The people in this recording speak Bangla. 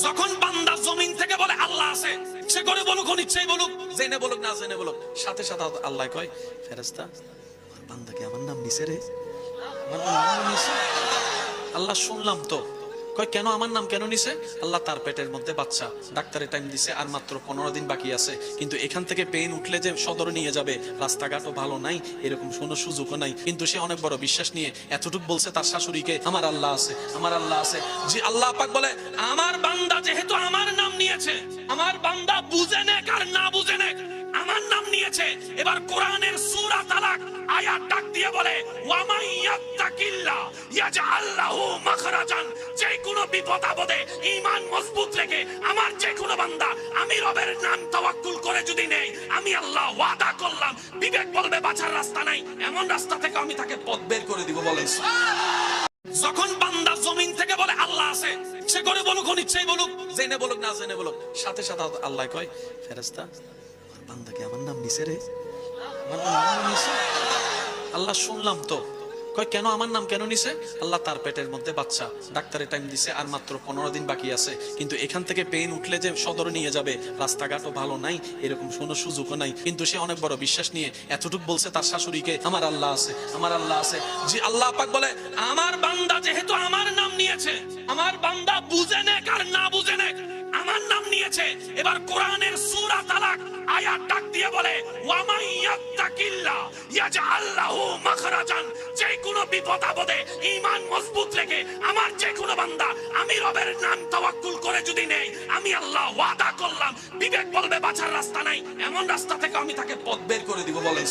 যখন বান্দা জমিন থেকে বলে আল্লাহ আছে, সে করে বলুক, অনিচ্ছাই বলুক, জেনে বলুক না জেনে বলুক, সাথে সাথে আল্লাহ কয়, ফেরেশতা আমার বান্দাকে আমার নাম নিছে রে, আমার নাম নিছে। আল্লাহ শুনলাম তো। কয় কেন আমার নাম কেন নিছে? আল্লাহ তার পেটের মধ্যে বাচ্চা, ডাক্তারের টাইম দিছে আর মাত্র 15 দিন বাকি আছে, কিন্তু এখান থেকে পেন উঠলে যে সদরে নিয়ে যাবে, রাস্তাঘাটও ভালো নাই, এরকম কোনো সুযোগও নাই, কিন্তু সে অনেক বড় বিশ্বাস নিয়ে এতটুকু বলছে তার শাশুড়িকে, আমার আল্লাহ আছে, আমার আল্লাহ আছে। যে আল্লাহ পাক বলে আমার বান্দা যেহেতু আমার নাম নিয়েছে, আমার বান্দা বুঝে নেক আর না বুঝে নেক, আমার নাম নিয়েছে। এবার কোরআনের সূরা তালাক আয়াত ডাক দিয়ে বলে, ওয়া মাইয়াত্তাকিল্লাহ ইয়াজআল লাহু মাখরাজান। যে কোনো বিপদ আপদে ঈমান মজবুত রেখে আমার যে কোনো বান্দা আমি রবের নাম তাওয়াক্কুল করে যদি নেই, আমি আল্লাহ ওয়াদা করলাম, বিবেক বলবে বাঁচার রাস্তা নাই, এমন রাস্তা থেকে আমি তাকে পথ বের করে দিব। বলেন যখন বান্দা জমিন থেকে বলে আল্লাহ আছে, সে করে বলুক, অনিচ্ছাই বলুক, জেনে বলুক না জেনে বলুক, সাথে সাথে আল্লাহ কয়, ফেরেশতা আমার বান্দাকে আমার নাম নিছে রে, আমার নাম নিছে। আল্লাহ শুনলাম তো। কয় কেন আমার নাম কেন নিছে? আল্লাহ তার পেটের মধ্যে বাচ্চা, ডাক্তারের টাইম দিছে আর মাত্র 15 দিন বাকি আছে, কিন্তু এখান থেকে পেন উঠলে যে সদরে নিয়ে যাবে, রাস্তাঘাটও ভালো নাই, এরকম কোনো সুযোগও নাই, কিন্তু সে অনেক বড় বিশ্বাস নিয়ে এতটুকু বলছে তার শাশুড়িকে, আমার আল্লাহ আছে, আমার আল্লাহ আছে। যে আল্লাহ পাক বলে আমার বান্দা যেহেতু আমার নাম নিয়েছে, আমার বান্দা বুঝে নেক আর না বুঝে নেক, আমার নাম নিয়েছে। এবার কোরআনের সূরা তালাক আয়াত ডাক দিয়ে বলে, ওয়া মাইয়াত্তাকিল্লাহ ইয়াজআল লাহু মাখরাজান। যে কোনো বিপদ আপদে ঈমান মজবুত রেখে আমার যে কোনো বান্দা আমি রবের নাম তাওয়াক্কুল করে যদি নেই, আমি আল্লাহ ওয়াদা করলাম, বিবেক বলবে বাঁচার রাস্তা নাই, এমন রাস্তা থেকে আমি তাকে পথ বের করে দিব। বলেন